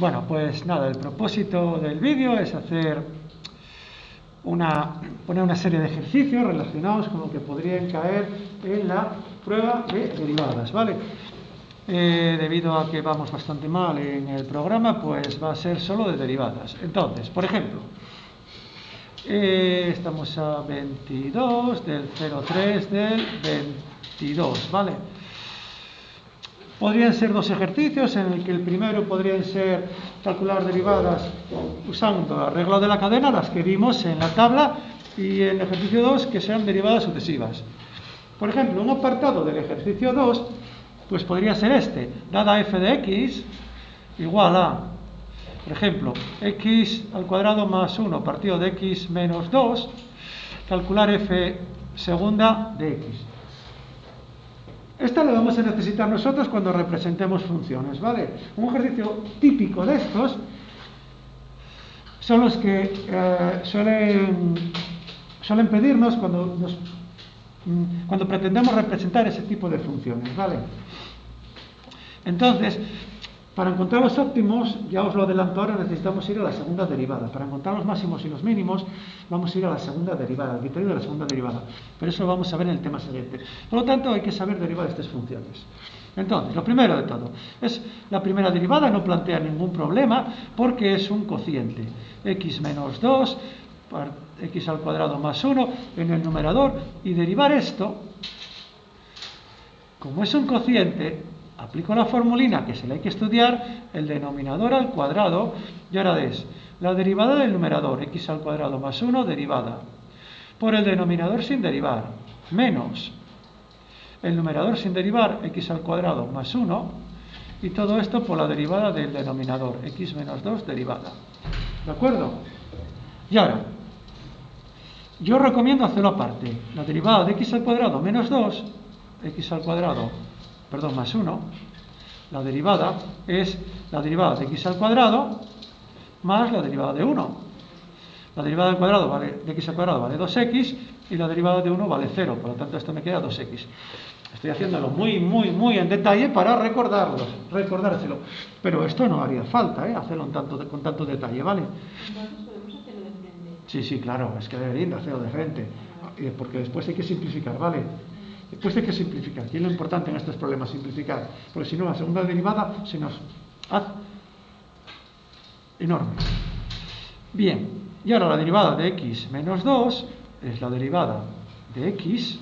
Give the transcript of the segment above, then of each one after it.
Bueno, pues nada, el propósito del vídeo es poner una serie de ejercicios relacionados con lo que podrían caer en la prueba de derivadas, ¿vale? Debido a que vamos bastante mal en el programa, pues va a ser solo de derivadas. Entonces, por ejemplo, estamos a 22 del 03 del 22, ¿vale? Podrían ser dos ejercicios en el que el primero podrían ser calcular derivadas usando la regla de la cadena, las que vimos en la tabla, y en el ejercicio 2 que sean derivadas sucesivas. Por ejemplo, un apartado del ejercicio 2 pues podría ser este: dada f de x igual a, por ejemplo, x al cuadrado más 1 partido de x menos 2, calcular f segunda de x. Esta la vamos a necesitar nosotros cuando representemos funciones, ¿vale? Un ejercicio típico de estos son los que suelen pedirnos cuando pretendemos representar ese tipo de funciones, ¿vale? Entonces, para encontrar los óptimos, ya os lo adelanto ahora, necesitamos ir a la segunda derivada. Para encontrar los máximos y los mínimos, vamos a ir a la segunda derivada, al criterio de la segunda derivada. Pero eso lo vamos a ver en el tema siguiente. Por lo tanto, hay que saber derivar estas funciones. Entonces, lo primero de todo, es la primera derivada, no plantea ningún problema, porque es un cociente. X menos 2, x al cuadrado más 1 en el numerador, y derivar esto, como es un cociente, aplico la formulina que se le hay que estudiar, el denominador al cuadrado, y ahora es la derivada del numerador, x al cuadrado más 1, derivada, por el denominador sin derivar, menos el numerador sin derivar, x al cuadrado más 1, y todo esto por la derivada del denominador, x menos 2, derivada. ¿De acuerdo? Y ahora, yo recomiendo hacerlo aparte. La derivada de x al cuadrado menos 2, x al cuadrado, perdón, más 1, la derivada es la derivada de x al cuadrado más la derivada de 1. La derivada del cuadrado de x al cuadrado vale 2x y la derivada de 1 vale 0, por lo tanto esto me queda 2x. Estoy haciéndolo muy en detalle para recordárselo. Pero esto no haría falta, hacerlo con tanto detalle, ¿vale? Entonces podemos hacerlo de frente. Sí, claro, es que deberían hacerlo de frente, porque después hay que simplificar, ¿vale? Después hay que simplificar, y es lo importante en estos problemas, simplificar, porque si no la segunda derivada se nos hace enorme. Bien, y ahora la derivada de x menos 2 es la derivada de x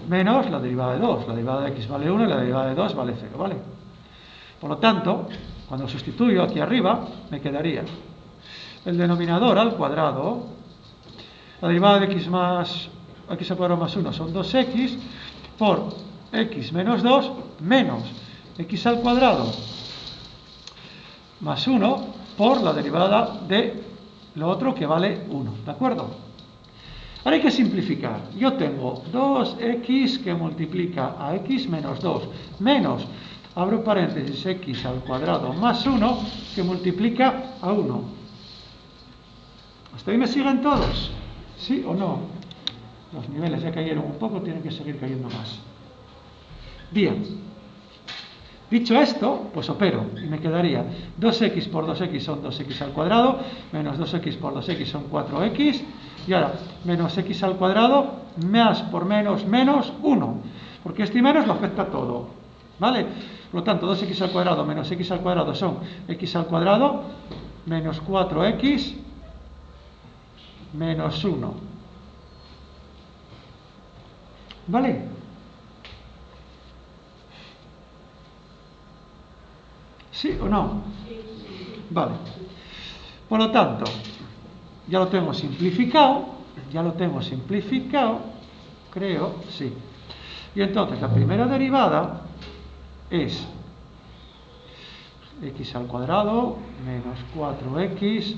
menos la derivada de 2. La derivada de x vale 1 y la derivada de 2 vale 0, ¿vale? Por lo tanto, cuando sustituyo aquí arriba, me quedaría el denominador al cuadrado, la derivada de x al cuadrado más 1 son 2x, por x menos 2 menos x al cuadrado más 1 por la derivada de lo otro que vale 1, ¿de acuerdo? Ahora hay que simplificar. Yo tengo 2x que multiplica a x menos 2 menos, abro paréntesis, x al cuadrado más 1 que multiplica a 1. ¿Hasta ahí me siguen todos? ¿Sí o no? Los niveles ya cayeron un poco, tienen que seguir cayendo más. Bien. Dicho esto, pues opero y me quedaría 2x por 2x son 2x al cuadrado, menos 2x por 2x son 4x, y ahora menos x al cuadrado, más por menos 1, porque este menos lo afecta todo, ¿vale? Por lo tanto, 2x al cuadrado menos x al cuadrado son x al cuadrado menos 4x menos 1. ¿Vale? ¿Sí o no? Vale. Por lo tanto, ya lo tengo simplificado, creo, sí. Y entonces la primera derivada es x al cuadrado menos 4x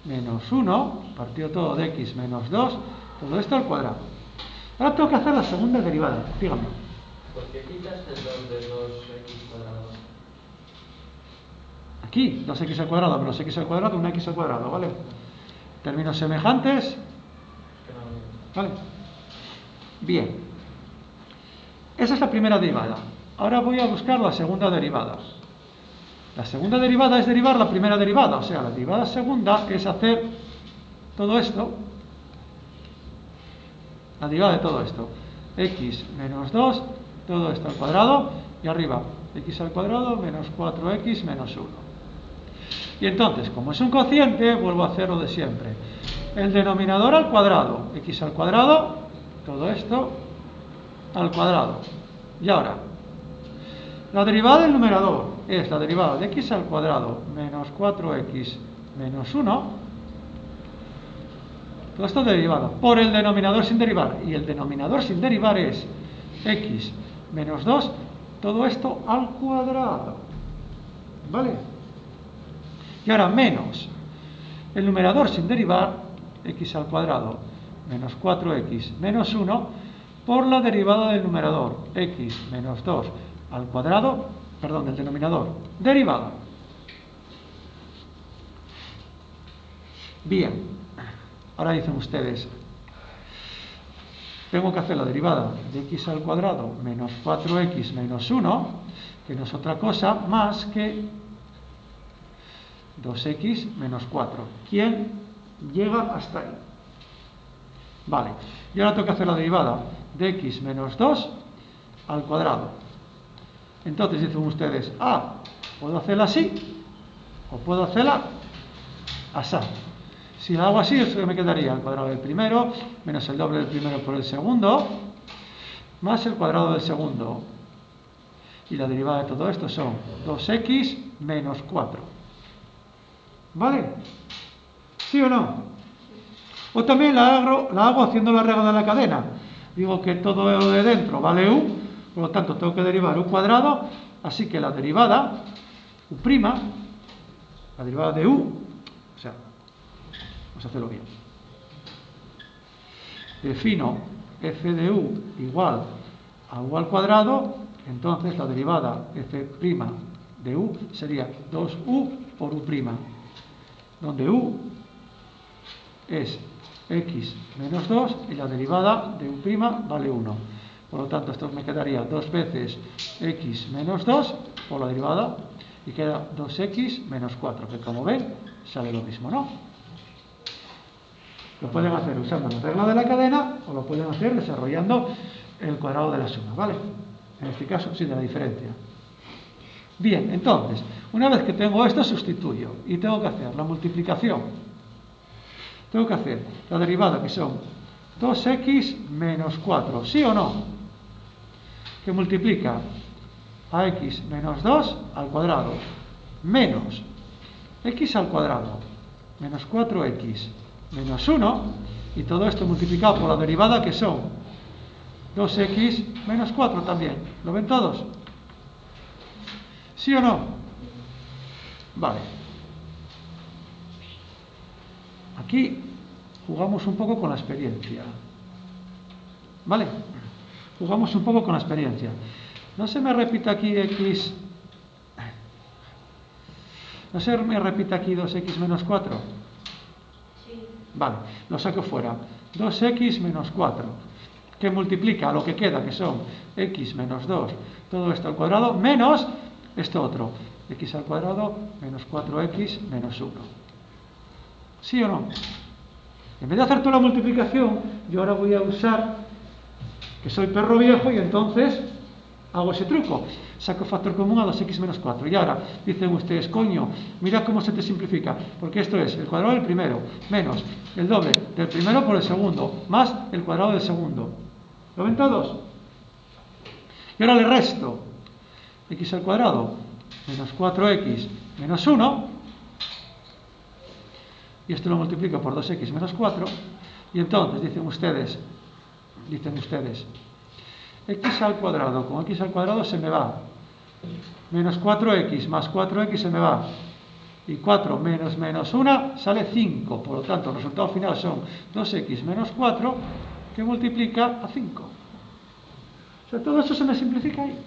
menos 1, partido todo de x menos 2, todo esto al cuadrado. Ahora tengo que hacer la segunda derivada, dígame. ¿Por qué quitas el 2 de 2x cuadrado? Aquí, 2x al cuadrado menos x al cuadrado, 1x al cuadrado, ¿vale? Términos semejantes. ¿Vale? Bien. Esa es la primera derivada. Ahora voy a buscar la segunda derivada. La segunda derivada es derivar la primera derivada, o sea, la derivada segunda es hacer todo esto, la derivada de todo esto, x menos 2, todo esto al cuadrado, y arriba, x al cuadrado menos 4x menos 1. Y entonces, como es un cociente, vuelvo a hacer lo de siempre. El denominador al cuadrado, x al cuadrado, todo esto al cuadrado. Y ahora, la derivada del numerador es la derivada de x al cuadrado menos 4x menos 1. Todo esto derivado por el denominador sin derivar. Y el denominador sin derivar es x menos 2, todo esto al cuadrado. ¿Vale? Y ahora menos el numerador sin derivar, x al cuadrado menos 4x menos 1, por la derivada del numerador, x menos 2 al cuadrado, perdón, del denominador, derivada. Bien, ahora dicen ustedes, tengo que hacer la derivada de x al cuadrado menos 4x menos 1, que no es otra cosa más que 2x menos 4. ¿Quién llega hasta ahí? Vale, y ahora tengo que hacer la derivada de x menos 2 al cuadrado. Entonces dicen ustedes, puedo hacerla así o puedo hacerla así. Si la hago así, eso me quedaría el cuadrado del primero menos el doble del primero por el segundo más el cuadrado del segundo. Y la derivada de todo esto son 2x menos 4. ¿Vale? ¿Sí o no? O también la hago haciendo la regla de la cadena. Digo que todo lo de dentro vale u, por lo tanto tengo que derivar u cuadrado, así que la derivada, u', la derivada de u, o sea, vamos a hacerlo bien. Defino f de u igual a u al cuadrado, entonces la derivada f' de u sería 2u por u', donde u es x menos 2 y la derivada de u' vale 1. Por lo tanto, esto me quedaría 2 veces x menos 2 por la derivada y queda 2x menos 4, que como ven, sale lo mismo, ¿no? Lo pueden hacer usando la regla de la cadena o lo pueden hacer desarrollando el cuadrado de la suma, ¿vale? En este caso, sí, de la diferencia. Bien, entonces, una vez que tengo esto, sustituyo y tengo que hacer la multiplicación. Tengo que hacer la derivada, que son 2x menos 4, ¿sí o no? Que multiplica a x menos 2 al cuadrado menos x al cuadrado menos 4x menos 1, y todo esto multiplicado por la derivada, que son 2x menos 4 también. ¿Lo ven todos? ¿Sí o no? Vale. Aquí jugamos un poco con la experiencia. ¿Vale? Jugamos un poco con la experiencia. No se me repita aquí x. ¿No se me repita aquí 2x menos 4? Sí. Vale, lo saco fuera. 2x menos 4, que multiplica lo que queda, que son x menos 2, todo esto al cuadrado, menos esto otro, x al cuadrado menos 4x menos 1. ¿Sí o no? En vez de hacer toda la multiplicación, yo ahora voy a usar, que soy perro viejo, y entonces hago ese truco. Saco factor común a 2x menos 4. Y ahora dicen ustedes, coño, mira cómo se te simplifica. Porque esto es el cuadrado del primero menos el doble del primero por el segundo más el cuadrado del segundo. ¿Lo ven todos? Y ahora le resto x al cuadrado menos 4x menos 1. Y esto lo multiplico por 2x menos 4. Y entonces dicen ustedes, x al cuadrado con x al cuadrado se me va. Menos 4x más 4x se me va. Y 4 menos menos 1 sale 5. Por lo tanto, el resultado final son 2x menos 4, que multiplica a 5. O sea, todo eso se me simplifica ahí.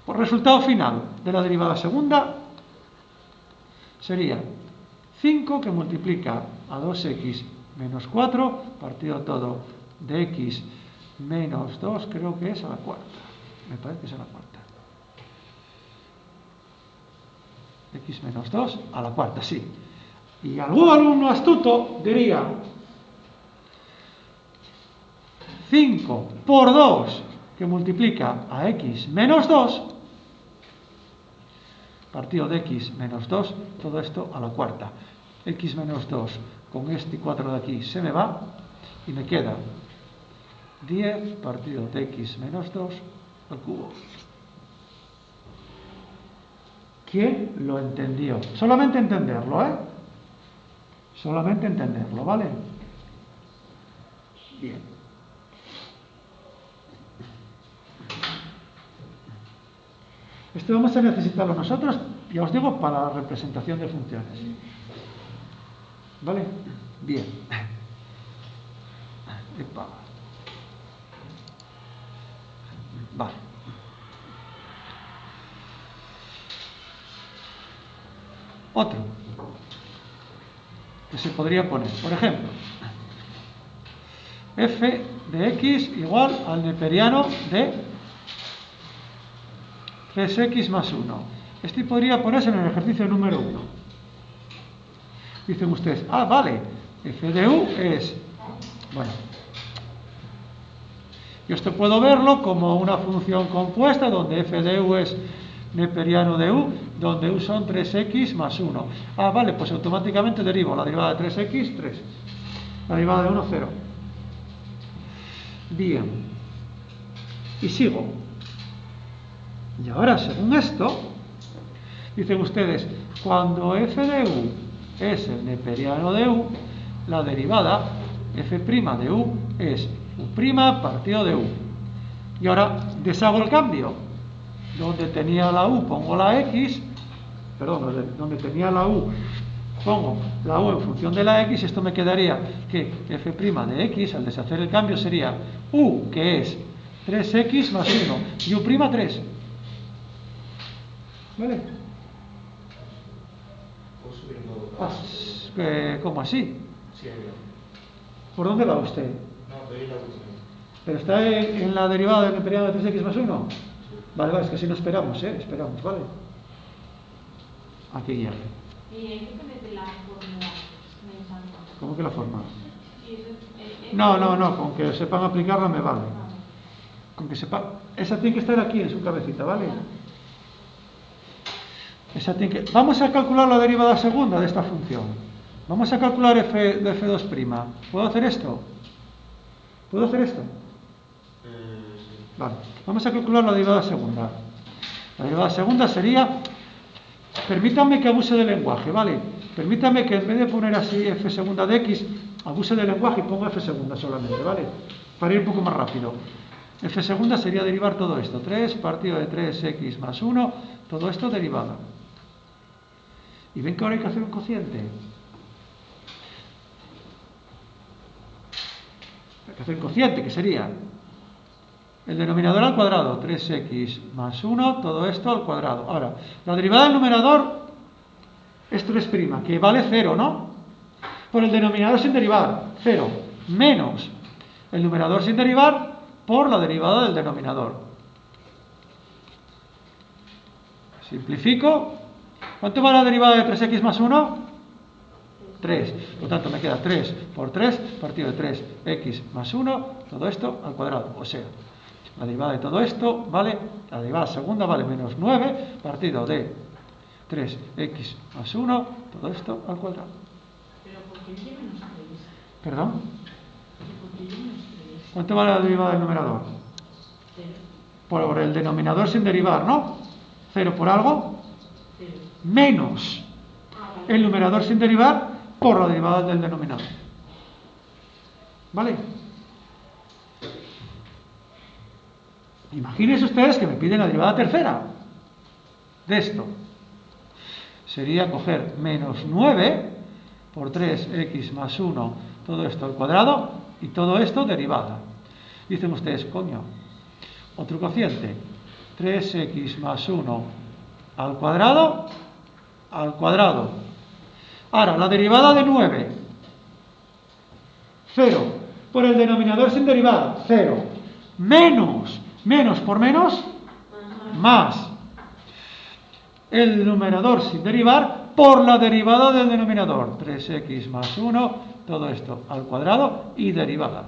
Por resultado final de la derivada segunda sería 5, que multiplica a 2x menos 4, partido todo de x menos 2, creo que es a la cuarta. Me parece que es a la cuarta. x menos 2 a la cuarta, sí. Y algún alumno astuto diría 5 por 2 que multiplica a x menos 2 partido de x menos 2, todo esto a la cuarta. X menos 2 con este 4 de aquí se me va y me queda 10 partido de x menos 2 al cubo. ¿Quién lo entendió? Solamente entenderlo, ¿eh? Solamente entenderlo, ¿vale? Bien. Esto vamos a necesitarlo nosotros, ya os digo, para la representación de funciones. ¿Vale? Bien. Epa. Vale. Otro que se podría poner, por ejemplo, f de x igual al neperiano de 3x más 1. Este podría ponerse en el ejercicio número 1. Dicen ustedes, ah, vale, f de u es, bueno, yo esto puedo verlo como una función compuesta donde f de u es neperiano de u, donde u son 3x más 1. Ah, vale, pues automáticamente derivo la derivada de 3x, 3. La derivada de 1, 0. Bien. Y sigo. Y ahora, según esto, dicen ustedes, cuando f de u es el neperiano de u, la derivada f' de u es u' partido de u. Y ahora deshago el cambio. Donde tenía la u pongo la x, perdón, donde tenía la u pongo la u en función de la x, esto me quedaría que f' de x, al deshacer el cambio, sería u, que es 3x más 1, y u' 3. ¿Vale? ¿Cómo así? ¿Por dónde va usted? ¿Pero está en la derivada del neperiano de 3x más 1? Vale, vale, es que si no esperamos, esperamos, ¿vale? Aquí ya. ¿Y hay que poner la fórmula? ¿Cómo que la fórmula? No, con que sepan aplicarla me vale. Con que sepan, esa tiene que estar aquí en su cabecita, ¿vale? Esa tiene que... Vamos a calcular la derivada segunda de esta función. Vamos a calcular f de f2'. ¿Puedo hacer esto? ¿Puedo hacer esto? Vale, vamos a calcular la derivada segunda. La derivada segunda sería, permítanme que abuse del lenguaje, ¿vale? Permítanme que en vez de poner así f segunda de x, abuse del lenguaje y ponga f segunda solamente, ¿vale? Para ir un poco más rápido. F segunda sería derivar todo esto. 3 partido de 3x más 1, todo esto derivada. ¿Y ven que ahora hay que hacer un cociente? Hay que hacer un cociente, que sería el denominador al cuadrado, 3x más 1, todo esto al cuadrado. Ahora, la derivada del numerador es 3', que vale 0, ¿no? Por el denominador sin derivar, 0, menos el numerador sin derivar por la derivada del denominador. Simplifico. ¿Cuánto vale la derivada de 3x más 1? 3. Por lo tanto, me queda 3 por 3, partido de 3x más 1, todo esto al cuadrado. O sea, la derivada de todo esto vale, la derivada segunda vale menos 9, partido de 3x más 1, todo esto al cuadrado. ¿Pero por qué tiene menos 3? ¿Perdón? ¿Por qué tiene menos 3? ¿Cuánto vale la derivada del numerador? 0. Por el denominador sin derivar, ¿no? 0 por algo. 0. Menos el numerador sin derivar por la derivada del denominador. ¿Vale? Imagínense ustedes que me piden la derivada tercera de esto. Sería coger menos 9 por 3x más 1, todo esto al cuadrado, y todo esto derivada. Dicen ustedes, coño, otro cociente, 3x más 1 al cuadrado. Ahora, la derivada de 9, 0, por el denominador sin derivar, 0, menos por menos, más. el numerador sin derivar por la derivada del denominador. 3x más 1, todo esto al cuadrado y derivada.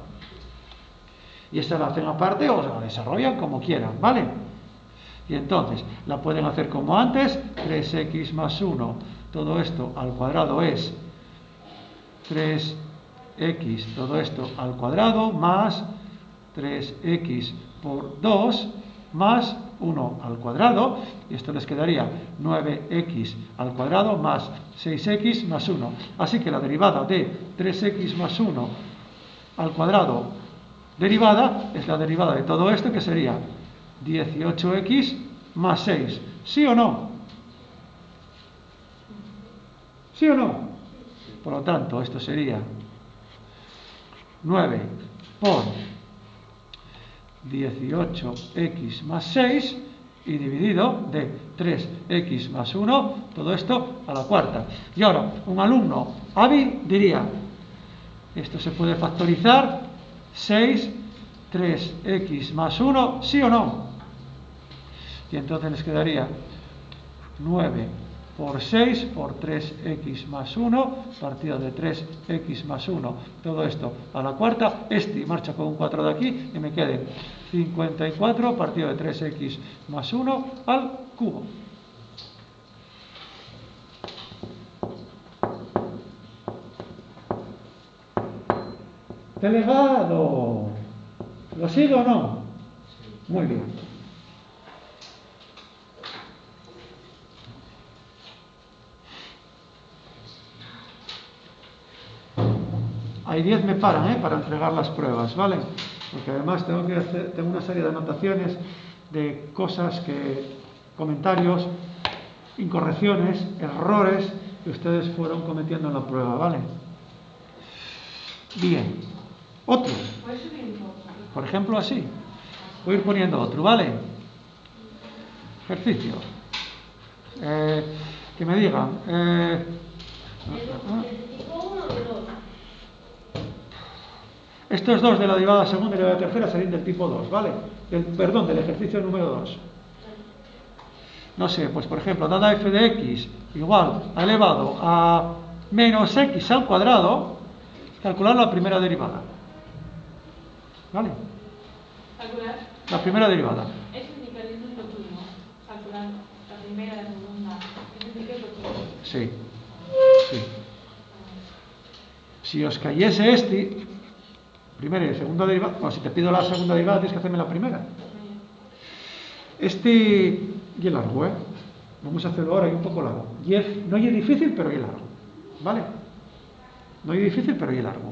Y esta la hacen aparte o la desarrollan como quieran, ¿vale? Y entonces la pueden hacer como antes, 3x más 1, todo esto al cuadrado es 3x, todo esto al cuadrado, más 3x por 2, más 1 al cuadrado, y esto les quedaría 9x al cuadrado más 6x más 1. Así que la derivada de 3x más 1 al cuadrado derivada es la derivada de todo esto, que sería 18x más 6. ¿Sí o no? ¿Sí o no? Por lo tanto, esto sería 9 por 18x más 6 y dividido de 3x más 1, todo esto a la cuarta. Y ahora, un alumno hábil diría, esto se puede factorizar, 6, 3x más 1, ¿sí o no? Y entonces les quedaría 9 por 6 por 3x más 1, partido de 3x más 1, todo esto a la cuarta, marcha con un 4 de aquí y me queden 54 partido de 3x más 1 al cubo. Delegado, ¿lo sigo o no? Muy bien. Hay 10 me paran, para entregar las pruebas, ¿vale? Porque además tengo una serie de anotaciones de cosas comentarios, incorrecciones, errores que ustedes fueron cometiendo en la prueba, ¿vale? Bien. Otro. Por ejemplo, así. Voy a ir poniendo otro, ¿vale? Ejercicio. Que me digan. Estos dos de la derivada segunda y de la tercera serían del tipo 2, ¿vale? Del ejercicio número 2. No sé, pues por ejemplo, dada f de x igual a elevado a menos x al cuadrado, calcular la primera derivada. ¿Vale? ¿Calcular? La primera derivada. Eso indica el punto tuyo. Calcular la primera, la segunda. Eso indica el punto tuyo. Sí. Sí. Si os cayese primera y segunda derivada, bueno, si te pido la segunda derivada tienes que hacerme la primera. Y el largo, vamos a hacerlo ahora y un poco largo. No es difícil, pero es largo. ¿Vale? No es difícil, pero es largo.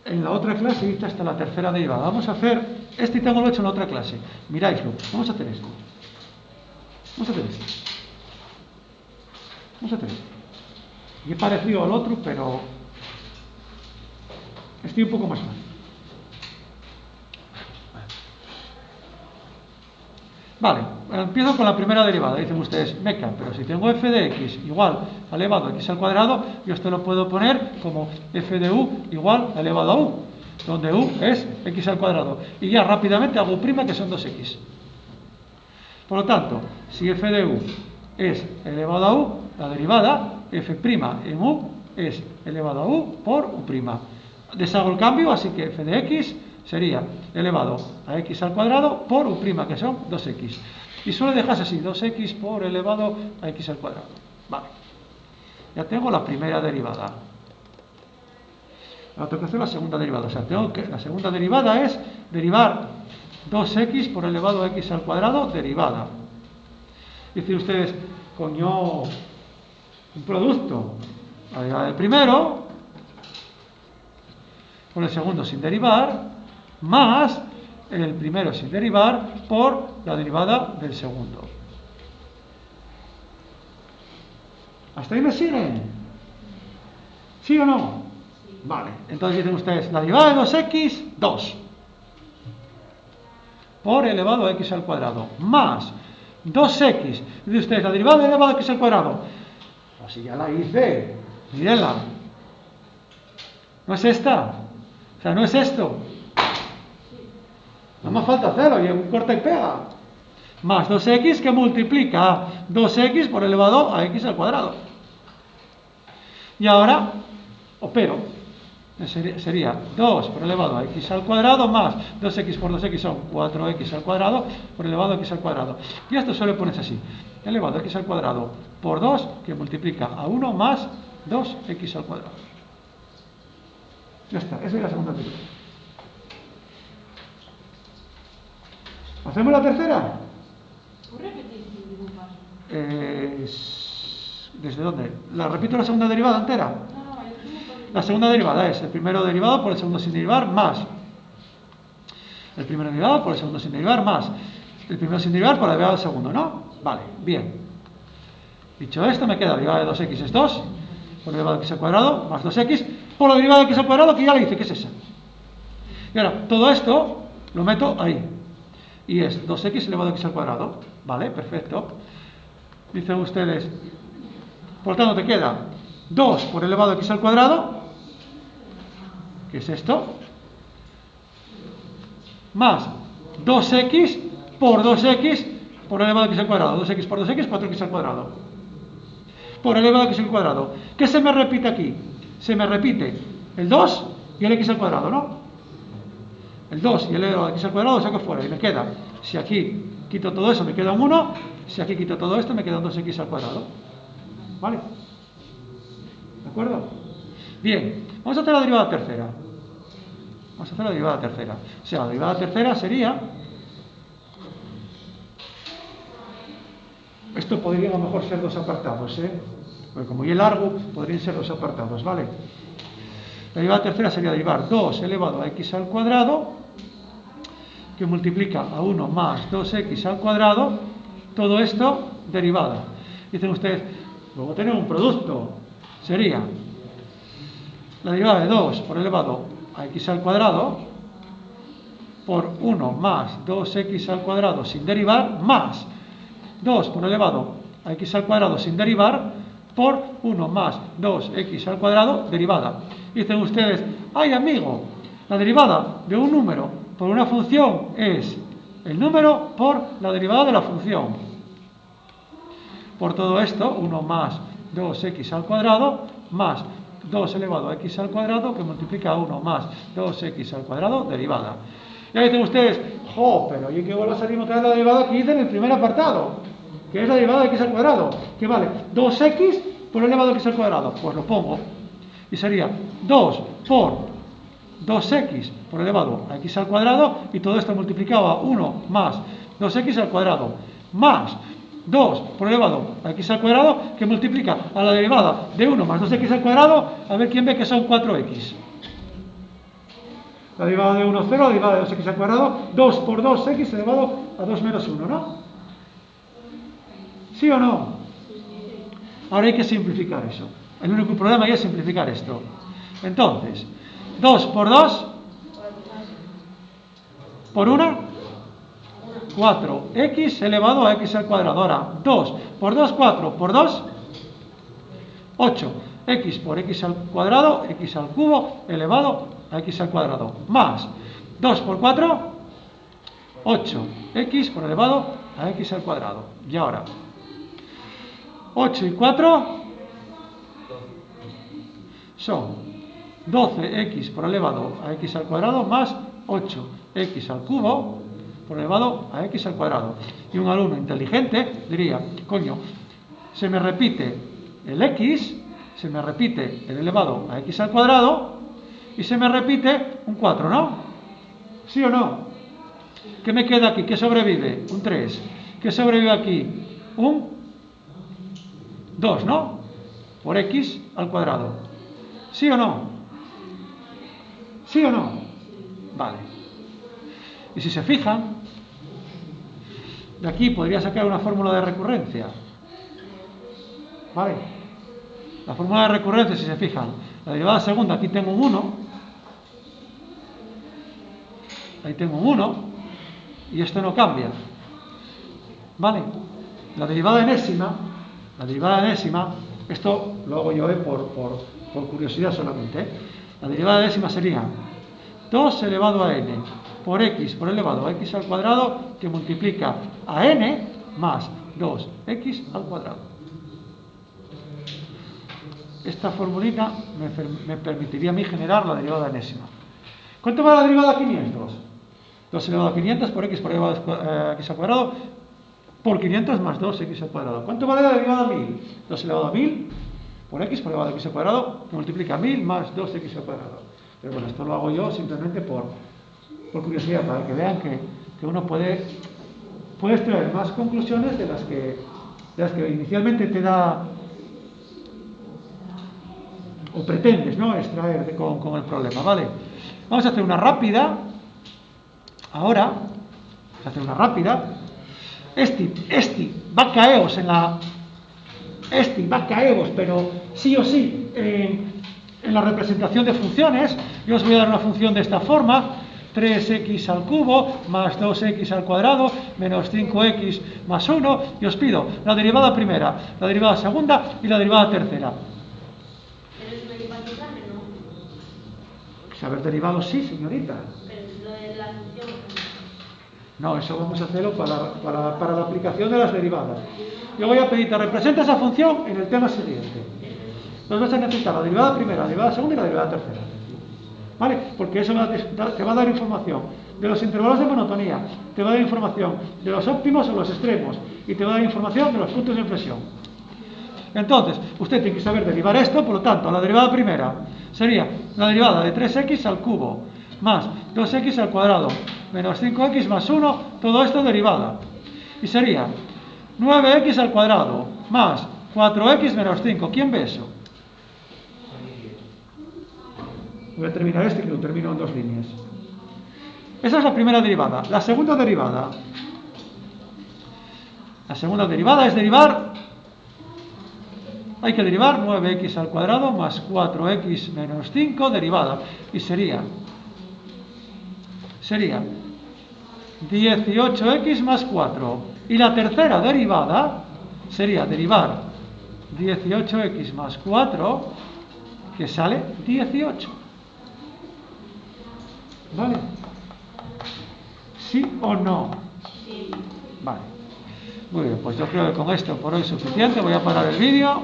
En la otra clase dice hasta la tercera derivada. Vamos a hacer, tengo lo hecho en la otra clase. Miráislo. Vamos a hacer esto. Vamos a hacer esto. Vamos a hacer esto. Y es parecido al otro, pero estoy un poco más mal. Vale, empiezo con la primera derivada. Dicen ustedes, meca, pero si tengo f de x igual a elevado a x al cuadrado, yo esto lo puedo poner como f de u igual a elevado a u, donde u es x al cuadrado. Y ya rápidamente hago u', que son 2x. Por lo tanto, si f de u es elevado a u, la derivada f' en u es elevado a u por u'. Deshago el cambio, así que f de x sería elevado a x al cuadrado por u', que son 2x. Y solo dejas así, 2x por elevado a x al cuadrado. Vale. Ya tengo la primera derivada. Ahora tengo que hacer la segunda derivada. O sea, la segunda derivada es derivar 2x por elevado a x al cuadrado, derivada. Dicen ustedes, coño, un producto. La derivada del primero, con el segundo sin derivar, más el primero sin derivar por la derivada del segundo. ¿Hasta ahí me siguen? ¿Sí o no? Vale, entonces dicen ustedes, la derivada de 2x, 2 por elevado a x al cuadrado, más 2x. Dicen ustedes, la derivada de elevado a x al cuadrado. Pues si ya la hice, mírenla. ¿No es esta? O sea, ¿no es esto? No me falta hacerlo, y un corta y pega. más 2x que multiplica a 2x por elevado a x al cuadrado. Y ahora opero. Sería 2 por elevado a x al cuadrado más 2x por 2x son 4x al cuadrado por elevado a x al cuadrado. Y esto suele ponerse así. Elevado a x al cuadrado por 2 que multiplica a 1 más 2x al cuadrado. Ya está, esa es la segunda derivada. ¿Hacemos la tercera? ¿Puedes repetir si dibujas? ¿Desde dónde? ¿La repito la segunda derivada entera? No, el dibujo. La segunda derivada es el primero derivado por el segundo sin derivar más el primero derivado por el segundo sin derivar más el primero sin derivar por la derivada del segundo, ¿no? Vale, bien. Dicho esto, me queda la derivada de 2x es 2 por la derivada de x al cuadrado más 2x por la derivada de x al cuadrado que ya le hice, que es esa. Y ahora, todo esto lo meto ahí. Y es 2x elevado a x al cuadrado. Vale, perfecto. Dicen ustedes, por lo tanto te queda 2 por elevado a x al cuadrado, que es esto, más 2x por 2x por elevado a x al cuadrado. 2x por 2x, 4x al cuadrado. Por elevado a x al cuadrado. ¿Qué se me repite aquí? Se me repite el 2 y el x al cuadrado, ¿no? El 2 y el elevado a x al cuadrado lo saco fuera y me queda, si aquí quito todo eso me queda un 1, si aquí quito todo esto me queda un 2x al cuadrado. ¿Vale? ¿De acuerdo? Bien, vamos a hacer la derivada tercera. Vamos a hacer la derivada tercera. O sea, la derivada tercera sería... Esto podría a lo mejor ser 2 apartados, ¿eh? Porque como y es largo, podrían ser 2 apartados, ¿vale? La derivada tercera sería derivar 2 elevado a x al cuadrado, que multiplica a 1 más 2x al cuadrado, todo esto derivada. Dicen ustedes, luego tenemos un producto, sería la derivada de 2 por elevado a x al cuadrado por 1 más 2x al cuadrado sin derivar, más 2 por elevado a x al cuadrado sin derivar por 1 más 2x al cuadrado derivada. Dicen ustedes, ay amigo, la derivada de un número por una función es el número por la derivada de la función. Por todo esto, 1 más 2x al cuadrado más 2 elevado a x al cuadrado que multiplica a 1 más 2x al cuadrado derivada. Y ahí dicen ustedes, jo, pero ¿y qué vuelvo a salir otra vez la derivada que hice en el primer apartado? Que es la derivada de x al cuadrado, que vale 2x por elevado a x al cuadrado. Pues lo pongo. Y sería 2 por 2x por elevado a x al cuadrado, y todo esto multiplicado a 1 más 2x al cuadrado, más 2 por elevado a x al cuadrado, que multiplica a la derivada de 1 más 2x al cuadrado, a ver quién ve que son 4x. La derivada de 1, 0, la derivada de 2x al cuadrado, 2 por 2x elevado a 2 menos 1, ¿no? ¿Sí o no? Ahora hay que simplificar eso. El único problema es simplificar esto. Entonces, 2 por 2 por 1, 4x elevado a x al cuadrado. Ahora, 2 por 2, 4 por 2, 8. X por x al cuadrado, x al cubo, elevado a x al cuadrado. Más 2 por 4, 8. X por elevado a x al cuadrado. Y ahora, 8 y 4 son 12x por elevado a x al cuadrado más 8x al cubo por elevado a x al cuadrado. Y un alumno inteligente diría, coño, se me repite el x, se me repite el elevado a x al cuadrado y se me repite un 4, ¿no? ¿Sí o no? ¿Qué me queda aquí? ¿Qué sobrevive? Un 3. ¿Qué sobrevive aquí? Un 2, ¿no? Por x al cuadrado. ¿Sí o no? ¿Sí o no? Vale. Y si se fijan, de aquí podría sacar una fórmula de recurrencia. ¿Vale? La fórmula de recurrencia, si se fijan, la derivada segunda, aquí tengo un 1. Ahí tengo un 1. Y esto no cambia. ¿Vale? La derivada enésima, esto lo hago yo por curiosidad solamente, La derivada enésima sería 2 elevado a n por x por elevado a x al cuadrado, que multiplica a n más 2x al cuadrado. Esta formulita me permitiría a mí generar la derivada enésima. ¿Cuánto vale la derivada a 500? 2 elevado a 500 por x por elevado a x al cuadrado por 500 más 2x al cuadrado. ¿Cuánto vale la derivada a 1000? 2 elevado a 1000 por x por elevado a x al cuadrado, que multiplica 1000 más 2x al cuadrado. Pero bueno, esto lo hago yo simplemente por curiosidad, para que vean que uno puede extraer más conclusiones de las que inicialmente te da o pretendes, ¿no?, extraer con el problema, ¿vale? Vamos a hacer una rápida. Ahora, vamos a hacer una rápida. Va a caeros, pero sí o sí, en la representación de funciones. Yo os voy a dar una función de esta forma: 3x al cubo más 2x al cuadrado menos 5x más 1, y os pido la derivada primera, la derivada segunda y la derivada tercera. Pero es una equipación, ¿no? Saber derivados, sí, señorita. Pero es lo de la función. No, eso vamos a hacerlo para la aplicación de las derivadas. Yo voy a pedirte, representa esa función en el tema siguiente. Entonces vas a necesitar la derivada primera, la derivada segunda y la derivada tercera. ¿Vale? Porque eso te va a dar información de los intervalos de monotonía, te va a dar información de los óptimos o los extremos, y te va a dar información de los puntos de inflexión. Entonces, usted tiene que saber derivar esto. Por lo tanto, la derivada primera sería la derivada de 3x al cubo más 2x al cuadrado menos 5x más 1, todo esto derivada. Y sería 9x al cuadrado más 4x menos 5. ¿Quién ve eso? Voy a terminar que lo termino en 2 líneas. Esa es la primera derivada. La segunda derivada es derivar. Hay que derivar 9x al cuadrado más 4x menos 5, derivada. Y sería 18x más 4. Y la tercera derivada sería derivar 18x más 4, que sale 18. ¿Vale? ¿Sí o no? Sí. Vale. Muy bien, pues yo creo que con esto por hoy es suficiente. Voy a parar el vídeo.